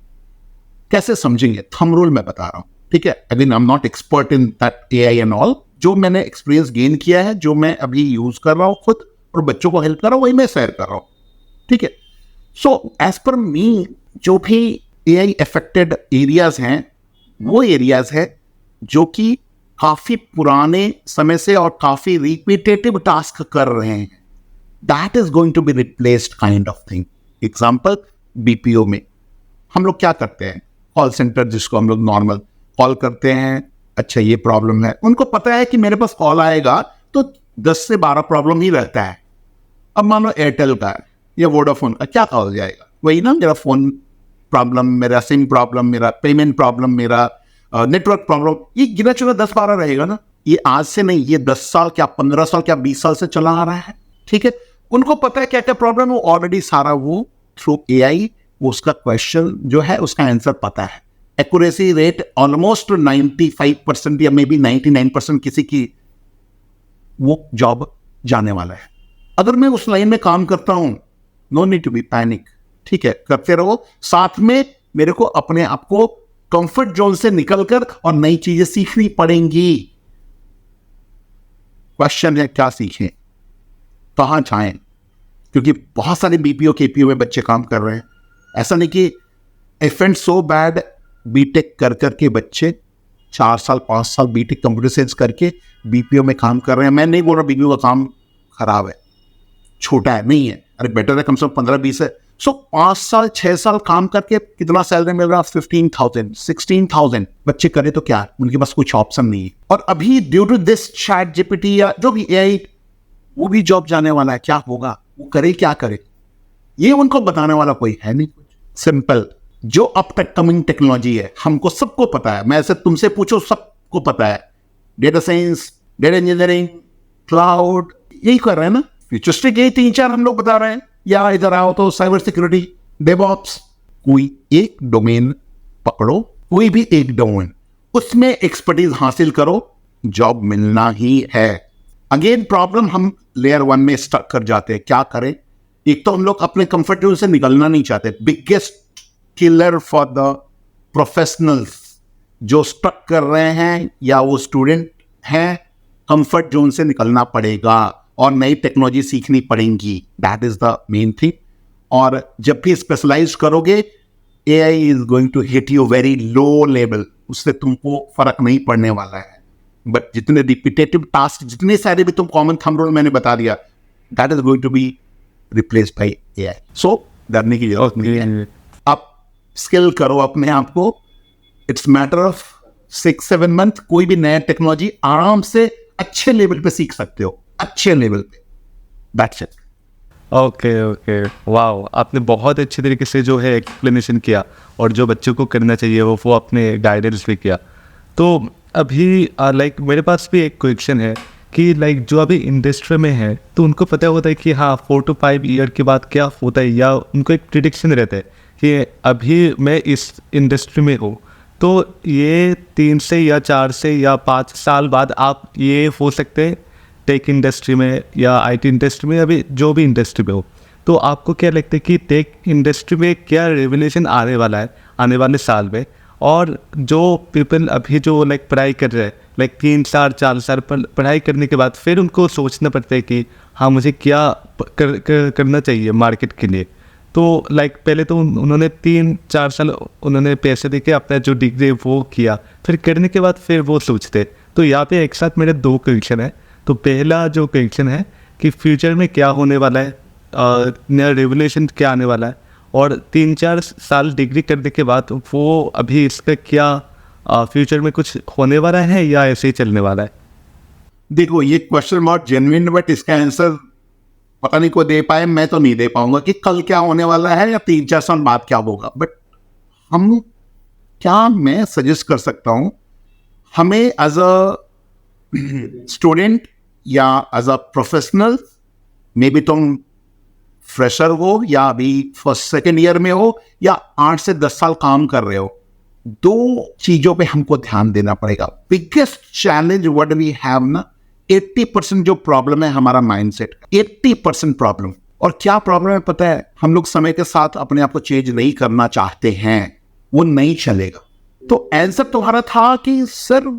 कैसे समझेंगे? थंब रूल मैं बता रहा हूं, ठीक है? Again I am not expert in that AI and all. जो मैंने एक्सपीरियंस गेन किया है, जो मैं अभी यूज कर रहा हूं खुद और बच्चों को हेल्प कर रहा हूं, वही मैं शेयर कर रहा हूं, ठीक है? सो एज पर मी, जो भी एआई अफेक्टेड एरियाज हैं, वो एरियाज है जो कि काफी पुराने समय से और काफी रिपीटेटिव टास्क कर रहे हैं। That is going to be replaced kind of thing. Example, BPO में हम लोग क्या करते हैं? कॉल सेंटर, जिसको हम लोग नॉर्मल कॉल करते हैं, अच्छा ये प्रॉब्लम है, उनको पता है कि मेरे पास कॉल आएगा तो 10 से 12 प्रॉब्लम ही रहता है। अब मान लो एयरटेल का है या वोडाफोन का, क्या कॉल जाएगा? वही ना, मेरा फोन प्रॉब्लम, मेरा सिम प्रॉब्लम, मेरा पेमेंट प्रॉब्लम, मेरा नेटवर्क प्रॉब्लम, ये गिना चुना 10-12 रहेगा ना। ये आज से नहीं, ये 10 साल क्या 15 साल क्या 20 साल से चला आ रहा है, ठीक है? उनको पता है क्या क्या प्रॉब्लम है, ऑलरेडी सारा वो थ्रू एआई वो उसका क्वेश्चन जो है उसका आंसर पता है। एक्यूरेसी रेट ऑलमोस्ट 95% या मे बी 99% किसी की वो जॉब जाने वाला है। अगर मैं उस लाइन में काम करता हूं, no need to be panic, ठीक है? करते रहो। साथ में मेरे को अपने आप को कंफर्ट जोन से निकलकर और नई चीजें सीखनी पड़ेंगी। क्वेश्चन है क्या सीखें, कहां जाएं? क्योंकि बहुत सारे बीपीओ केपीओ में बच्चे काम कर रहे हैं। ऐसा नहीं कि if and so bad, BTech कर करके बच्चे 4 साल 5 साल बीटेक कंप्यूटर साइंस करके बीपीओ में काम कर रहे हैं। मैं नहीं बोल रहा बीपीओ का काम खराब है, छोटा है, नहीं है, अरे बेटर है, कम से कम 15-20 है। सो 5 साल 6 साल काम करके कितना सैलरी मिल रहा है? 15,000 16,000। बच्चे करे तो क्या, उनके पास कुछ ऑप्शन नहीं है। और अभी due to this ChatGPT या जो भी एआई, वो भी जॉब जाने वाला है। क्या होगा, वो करे क्या करे, ये उनको बताने वाला कोई है नहीं। सिंपल, जो अब तक कमिंग टेक्नोलॉजी है, हमको सबको पता है। मैं ऐसे तुमसे पूछो, सबको पता है। Data science, data engineering, cloud, यही कर रहे हैं ना। फ्यूचरिस्टिक यही 3-4 हम लोग बता रहे हैं। या इधर आओ तो साइबर सिक्योरिटी, डेवऑप्स। कोई एक डोमेन पकड़ो, कोई भी एक डोमेन, उसमें एक्सपर्टीज हासिल करो, जॉब मिलना ही है। अगेन प्रॉब्लम, हम लेयर 1 में स्टक कर जाते हैं। क्या करें? एक तो हम लोग अपने कंफर्ट जोन से निकलना नहीं चाहते। Biggest killer for the professionals जो स्टक कर रहे हैं या वो स्टूडेंट हैं, कंफर्ट जोन से निकलना पड़ेगा और नई टेक्नोलॉजी सीखनी पड़ेगी। That is the main thing. और जब भी स्पेशलाइज करोगे, AI is going to hit you very low level, उससे तुमको फर्क नहीं पड़ने वाला है। बट जितने रिपीटेटिव टास्क, जितने सारे भी तुम कॉमन थंब रूल मैंने बता दिया, that is going to be replaced by AI. So डरने की जरूरत नहीं है। आप स्किल करो अपने आप को। It's matter of 6-7 month. कोई भी नया टेक्नोलॉजी आराम से अच्छे लेवल पे सीख सकते हो, अच्छे लेवल पे। That's it. ओके, वाओ, आपने बहुत अच्छे तरीके से जो है एक्सप्लेनेशन किया और जो बच्चों को करना चाहिए वो अपने गाइडेंस भी किया। तो अभी लाइक मेरे पास भी एक क्वेश्चन है कि लाइक जो अभी इंडस्ट्री में है, तो उनको पता होता है कि हाँ 4 to 5 ईयर के बाद क्या होता है, या उनको एक प्रिडिक्शन रहता है कि अभी मैं इस इंडस्ट्री में हूँ, तो ये 3 से या 4 से या 5 साल बाद आप ये हो सकते हैं टेक इंडस्ट्री में या आईटी इंडस्ट्री में, अभी जो भी इंडस्ट्री में हो। तो आपको क्या लगता है कि टेक इंडस्ट्री में क्या रेवोल्यूशन आने वाला है आने वाले साल में? और जो पीपल अभी जो लाइक पढ़ाई कर रहे हैं, लाइक 3-4 साल पढ़ाई करने के बाद फिर उनको सोचना पड़ता है कि हाँ मुझे क्या करना चाहिए मार्केट के लिए। तो लाइक पहले तो उन्होंने 3-4 साल उन्होंने पैसे देके अपना जो डिग्री वो किया, फिर करने के बाद फिर वो सोचते। तो यहाँ पे एक साथ मेरे 2 क्वेश्चन है। तो पहला जो क्वेश्चन है कि फ्यूचर में क्या होने वाला है, नया रेवोल्यूशन क्या आने वाला है, और 3-4 साल डिग्री करने के बाद वो अभी इसका क्या फ्यूचर में कुछ होने वाला है या ऐसे ही चलने वाला है? देखो, ये क्वेश्चन बहुत जेन्युइन, बट इसका आंसर पता नहीं कोई दे पाए, मैं तो नहीं दे पाऊंगा कि कल क्या होने वाला है या 3-4 साल बाद क्या होगा। बट हम क्या, मैं सजेस्ट कर सकता हूं, हमें एज अ स्टूडेंट या as a professional, maybe तुम फ्रेशर हो या अभी फर्स्ट सेकेंड ईयर में हो या 8 से 10 साल काम कर रहे हो, 2 चीजों पे हमको ध्यान देना पड़ेगा। Biggest challenge what we have ना, 80% जो प्रॉब्लम है हमारा माइंडसेट का, 80% प्रॉब्लम। और क्या प्रॉब्लम है पता है? हम लोग समय के साथ अपने आप को चेंज नहीं करना चाहते हैं, वो नहीं चलेगा। तो आंसर तुम्हारा था कि सर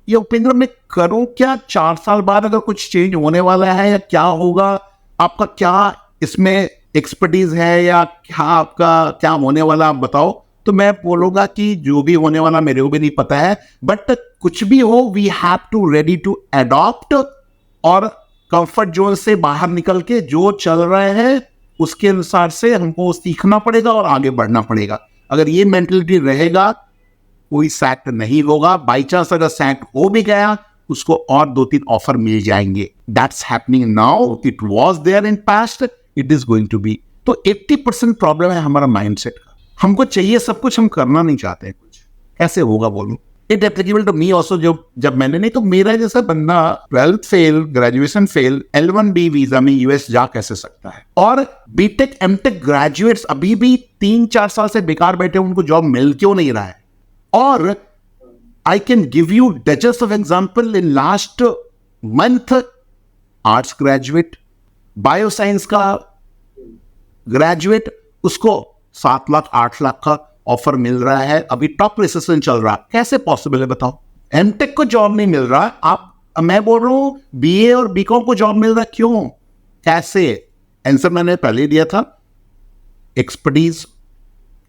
ये उपेंद्र, मैं करूं क्या? 4 साल बाद अगर कुछ चेंज होने वाला है या क्या होगा, आपका क्या इसमें एक्सपर्टीज है या क्या, आपका क्या होने वाला आप बताओ। तो मैं बोलूंगा कि जो भी होने वाला मेरे को भी नहीं पता है, बट कुछ भी हो we have to ready to adopt, और कंफर्ट जोन से बाहर निकल के जो चल रहा है उसके अनुसार से हमको सीखना पड़ेगा और आगे बढ़ना पड़ेगा। अगर ये मेंटलिटी रहेगा, कोई सैक्ट नहीं होगा। बाई चांस अगर सैक्ट हो भी गया, उसको और 2-3 ऑफर मिल जाएंगे। That's happening now, it was there in past, it is going to be. तो 80% प्रॉब्लम है हमारा माइंडसेट का। हमको चाहिए सब कुछ, हम करना नहीं चाहते हैं कुछ। कैसे होगा बोलो? It applicable to me also. जब मैंने, नहीं तो मेरा जैसा बंदा 12th fail, graduation fail, L1B visa में यूएस जा कैसे सकता है? और बीटेक एमटेक ग्रेजुएट्स अभी भी 3-4 साल से बेकार बैठे, उनको जॉब मिल क्यों नहीं रहा है? और I can give you dozens of example in last month. Arts graduate, bioscience का ग्रेजुएट, उसको 7 लाख 8 लाख का ऑफर मिल रहा है। अभी टॉप रिसेशन चल रहा है, कैसे पॉसिबल है बताओ? एमटेक को जॉब नहीं मिल रहा, मैं बोल रहा हूं बीए और बीकॉम को जॉब मिल रहा है, क्यों? कैसे? आंसर मैंने पहले दिया था, एक्सपर्टीज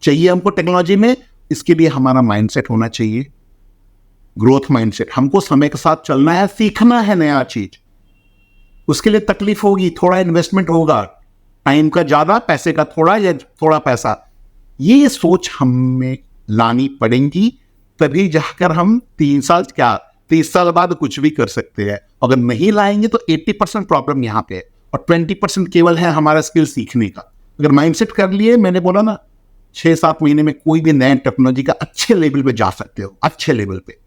चाहिए हमको टेक्नोलॉजी में। इसके लिए हमारा माइंडसेट होना चाहिए, ग्रोथ माइंडसेट। हमको समय के साथ चलना है, सीखना है नया चीज। उसके लिए तकलीफ होगी, थोड़ा इन्वेस्टमेंट होगा, टाइम का ज्यादा, पैसे का थोड़ा, या थोड़ा पैसा। ये सोच हमें लानी पड़ेगी, तभी जाकर हम 30 साल बाद कुछ भी कर सकते हैं। अगर नहीं लाएंगे तो 80% प्रॉब्लम यहाँ पे है, और 20% केवल है हमारा स्किल सीखने का। अगर माइंडसेट कर लिए, मैंने बोला ना, 6-7 महीने में कोई भी नया टेक्नोलॉजी का अच्छे लेवल पे जा सकते हो, अच्छे लेवल पे।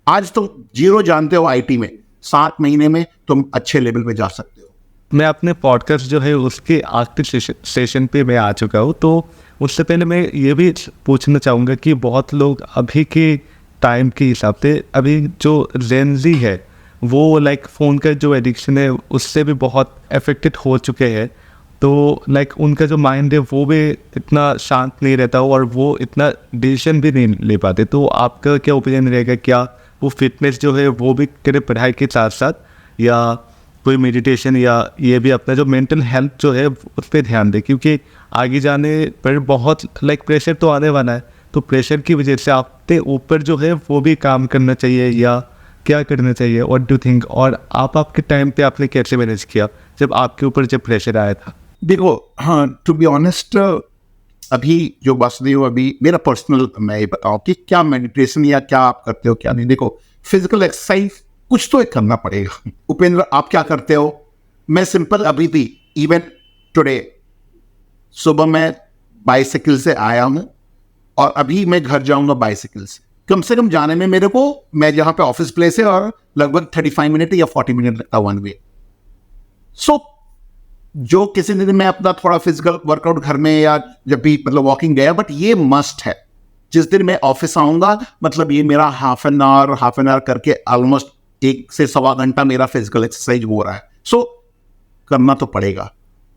आज तो 0 जानते हो आईटी में, 7 महीने में तुम अच्छे लेवल पे जा सकते हो। मैं अपने पॉडकास्ट जो है उसके आखिरी सेशन पे मैं आ चुका हूँ, तो उससे पहले मैं ये भी पूछना चाहूँगा कि बहुत लोग अभी के टाइम के हिसाब से, अभी जो जेन ज़ी है वो लाइक फ़ोन का जो एडिक्शन है उससे भी बहुत अफेक्टेड हो चुके हैं। तो लाइक उनका जो माइंड है वो भी इतना शांत नहीं रहता और वो इतना डिसीजन भी नहीं ले पाते। तो आपका क्या ओपिनियन रहेगा, क्या वो फिटनेस जो है वो भी करें पढ़ाई के साथ साथ, या कोई मेडिटेशन, या ये भी अपना जो मेंटल हेल्थ जो है उस पर ध्यान दे? क्योंकि आगे जाने पर बहुत लाइक प्रेशर तो आने वाला है, तो प्रेशर की वजह से आपके ऊपर जो है वो भी काम करना चाहिए या क्या करना चाहिए? What do think? और आपके टाइम पे आपने कैसे मैनेज किया जब आपके ऊपर जब प्रेशर आया था? देखो, हाँ, टू बी ऑनेस्ट, अभी जो वासुदेव, अभी मेरा पर्सनल, मैं ये बताऊं कि क्या मेडिटेशन या क्या आप करते हो क्या नहीं। देखो, फिजिकल एक्सरसाइज कुछ तो एक करना पड़ेगा। उपेंद्र, आप क्या करते हो? मैं सिंपल, अभी भी इवन टुडे सुबह मैं बाइसिकल से आया हूं, और अभी मैं घर जाऊंगा बाइसिकल से। कम से कम जाने में मेरे को, मैं जहां पे ऑफिस प्लेस है, और लगभग 35 मिनट या 40 मिनट लगता वन वे। सो जो किसी दिन मैं अपना थोड़ा फिजिकल वर्कआउट घर में या जब भी मतलब वॉकिंग गया, बट ये मस्ट है। जिस दिन मैं ऑफिस आऊंगा, मतलब ये मेरा हाफ एन आवर करके ऑलमोस्ट 1 से सवा घंटा मेरा फिजिकल एक्सरसाइज हो रहा है। सो करना तो पड़ेगा।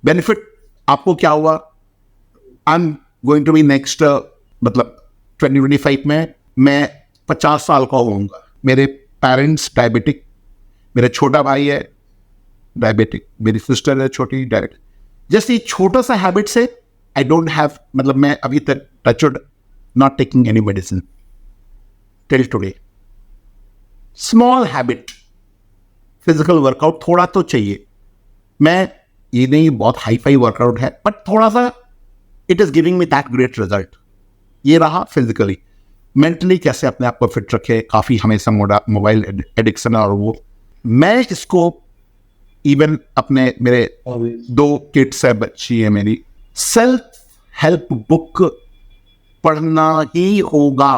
बेनिफिट आपको क्या हुआ? I am going to be next, मतलब 2025 में मैं 50 साल का होऊंगा। मेरे पेरेंट्स डायबिटिक, मेरा छोटा भाई है डायबिटिक, मेरी सिस्टर है छोटी डायबिटिक। जैसे ये छोटा सा हैबिट से आई डोंट हैव, मतलब मैं अभी तक touch wood not taking any medicine till today. Small habit, physical workout थोड़ा तो चाहिए। मैं ये नहीं बहुत हाई फाई वर्कआउट है, बट थोड़ा सा it is giving me that great result. ये रहा फिजिकली। मेंटली कैसे अपने आप को फिट रखे, काफ़ी हमेशा मोबाइल एडिक्शन और वो, मैं इसको इवन अपने मेरे 2 किड्स है, बच्ची है मेरी, सेल्फ हेल्प बुक पढ़ना ही होगा।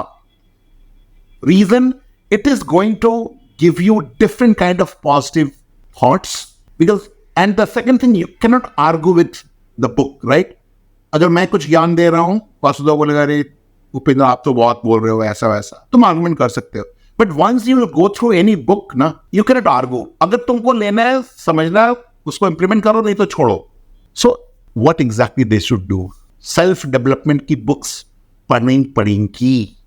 Reason, it is going to give you different kind of positive thoughts, because and the second thing, you can not argue with the book, right? अगर मैं कुछ ज्ञान दे रहा हूं, वासुदेव बोलेगा अरे उपेंद्र आप तो बहुत बोल रहे हो ऐसा वैसा, तुम आर्गुमेंट कर सकते हो, but once you will go through any book ना, यू कैन नॉट आर्ग्यू। अगर तुमको लेना है, समझना है, उसको इंप्लीमेंट करो, नहीं तो छोड़ो। So what exactly they should do, self development की बुक्स पढ़नी पड़ेंगी।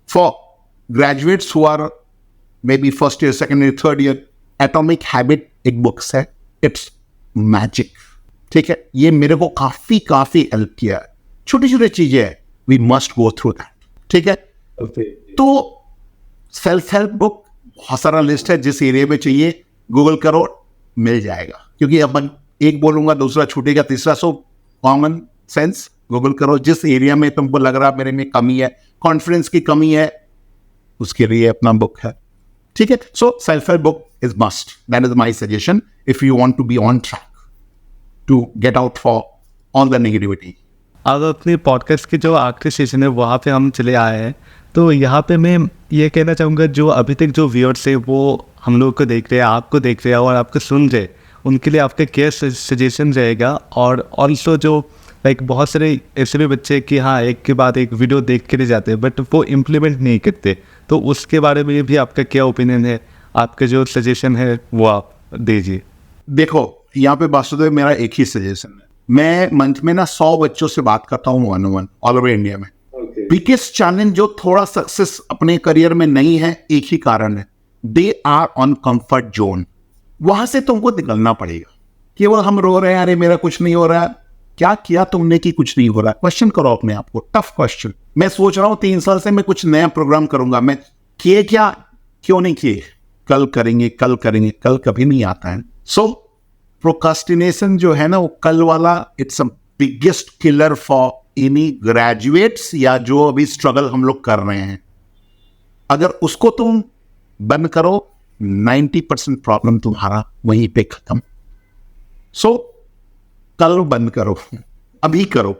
For graduates who are may be first year, second year, third year, atomic habit एक बुक्स है, इट्स मैजिक। ठीक है, ये मेरे को काफी हेल्प किया है। छोटी छोटी चीजें हैं, we must go through that. ठीक है, तो सेल्फ हेल्प बुक बहुत सारा लिस्ट है, जिस एरिया में चाहिए गूगल करो, मिल जाएगा। क्योंकि अब मैं एक बोलूंगा दूसरा छूटेगा, तीसरा, सो कॉमन सेंस गूगल करो। जिस एरिया में तुमको लग रहा मेरे में कमी है, कॉन्फिडेंस की कमी है, उसके लिए अपना बुक है। ठीक है, so self help book is must, that is my suggestion if you want to be on track to get out for all the negativity. अब अपने पॉडकास्ट के जो आखिरी सेशन है वहाँ पे हम चले आए हैं, तो यहाँ पे मैं ये कहना चाहूँगा, जो अभी तक जो व्यूअर्स है वो हम लोग को देख रहे हैं, आपको देख रहे हैं और आपको सुन रहे, उनके लिए आपका क्या सजेशन रहेगा? और ऑल्सो जो लाइक बहुत सारे ऐसे भी बच्चे कि हाँ एक के बाद एक वीडियो देख के रह जाते हैं बट वो इम्प्लीमेंट नहीं करते, तो उसके बारे में भी आपका क्या ओपिनियन है? आपका जो सजेशन है वो आप दीजिए। देखो, यहाँ पे वासुदेव मेरा एक ही सजेशन है, मैं मंथ में ना 100 बच्चों से बात करता हूँ 1-on-1 ऑल ओवर इंडिया में। बिगेस्ट चैलेंज जो थोड़ा सक्सेस अपने करियर में नहीं है, एक ही कारण है, they are on comfort zone. वहां से तुमको निकलना पड़ेगा। केवल हम रो रहे हैं अरे मेरा कुछ नहीं हो रहा है, क्या किया तुमने कि कुछ नहीं हो रहा है? क्वेश्चन करो अपने आप को, टफ क्वेश्चन। मैं सोच रहा हूँ 3 साल से मैं कुछ नया प्रोग्राम करूंगा, मैं किए क्या, क्यों नहीं किए? कल करेंगे, कल करेंगे, कल कभी नहीं आता है। सो प्रोकास्टिनेशन जो है ना, वो कल वाला, it's a biggest killer for any graduates या जो अभी स्ट्रगल हम लोग कर रहे हैं। अगर उसको तुम बंद करो, 90% प्रॉब्लम तुम्हारा वहीं पे खत्म। सो कल बंद करो, अभी करो।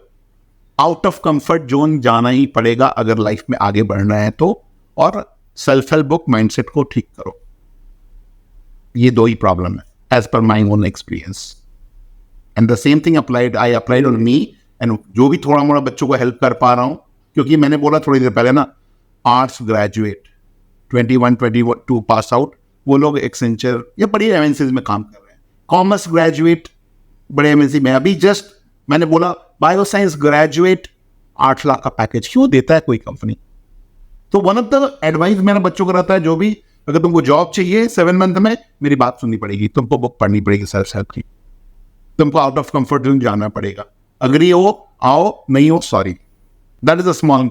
आउट ऑफ कंफर्ट जोन जाना ही पड़ेगा अगर लाइफ में आगे बढ़ना है तो, और सेल्फ हेल्प बुक माइंडसेट को ठीक करो। ये 2 ही प्रॉब्लम है एज पर my own experience, and the same thing I applied on me. And जो भी थोड़ा मोड़ा बच्चों को हेल्प कर पा रहा हूं, क्योंकि मैंने बोला थोड़ी देर पहले ना, आर्ट्स ग्रेजुएट 21-22 पास आउट, वो लोग एक्सेंचर या बड़ी एमएनसीज में काम कर रहे हैं। कॉमर्स ग्रेजुएट बड़े एमएनसी में, अभी जस्ट मैंने बोला बायो साइंस ग्रेजुएट 8 लाख का पैकेज क्यों देता है कोई कंपनी? तो वन ऑफ द एडवाइस मेरा बच्चों को रहता है, जो भी अगर तुमको जॉब चाहिए 7 मंथ में, मेरी बात सुननी पड़ेगी, तुमको बुक पढ़नी पड़ेगी सेल्फ हेल्प की, तुमको आउट ऑफ कंफर्ट जोन जाना पड़ेगा। अग्री हो आओ, नहीं हो sorry. That is a small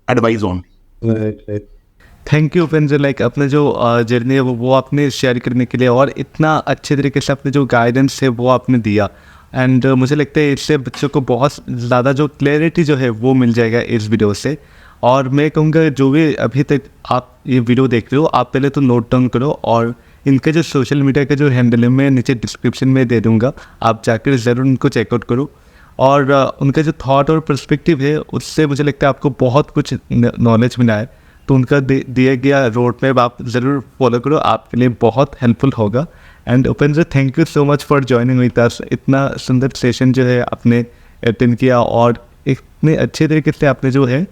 advice only. Thank you Upendra, like अपने जो जर्नी है वो आपने शेयर करने के लिए, और इतना अच्छे तरीके से अपने जो गाइडेंस है वो आपने दिया। एंड मुझे लगता है इससे बच्चों को बहुत ज़्यादा जो क्लैरिटी जो है वो मिल जाएगा इस वीडियो से। और मैं कहूँगा जो भी अभी तक आप ये वीडियो देख रहे हो, आप पहले तो नोट डाउन करो, और इनके जो सोशल मीडिया का जो हैंडल है मैं नीचे डिस्क्रिप्शन में दे दूँगा, आप जाकर ज़रूर उनको चेकआउट करो। और उनका जो थॉट और पर्सपेक्टिव है उससे मुझे लगता है आपको बहुत कुछ नॉलेज मिला है, तो उनका दिया गया रोड मैप आप ज़रूर फॉलो करो, आपके लिए बहुत हेल्पफुल होगा। And Upendra, thank you so much for joining with us. इतना सुंदर सेशन जो है आपने अटेंड किया, और इतने अच्छे तरीके से आपने जो है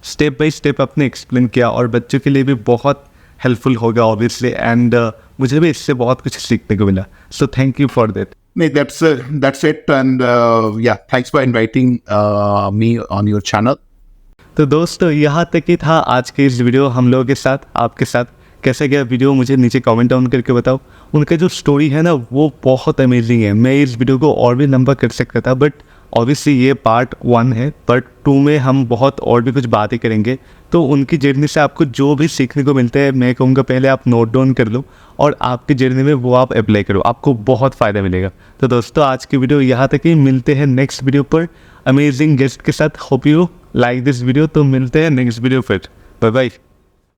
स्टेप बाय स्टेप आपने एक्सप्लेन किया, और बच्चों के लिए भी बहुत हेल्पफुल होगा ऑब्वियसली। एंड मुझे भी इससे बहुत कुछ सीखने को मिला, so thank you for that. नहीं, that's it, and yeah, thanks for inviting me on your channel. तो दोस्तों, यहाँ तक ही था आज के इस वीडियो हम लोगों के साथ। आपके साथ कैसा गया वीडियो मुझे नीचे कमेंट डाउन करके बताओ। उनका जो स्टोरी है ना वो बहुत अमेजिंग है। मैं इस वीडियो को और भी लंबा कर सकता था, बट ऑब्वियसली ये पार्ट 1 है, पार्ट 2 में हम बहुत और भी कुछ बातें करेंगे, तो उनकी जर्नी से आपको जो भी सीखने को मिलता है, मैं कहूँगा पहले आप नोट डाउन कर लो और आपकी जर्नी में वो आप अप्लाई करो, आपको बहुत फ़ायदा मिलेगा। तो दोस्तों आज की वीडियो यहाँ तक ही, मिलते हैं नेक्स्ट वीडियो पर अमेजिंग गेस्ट के साथ। Hope you like this video. तो मिलते हैं नेक्स्ट वीडियो फिर, बाय बाय।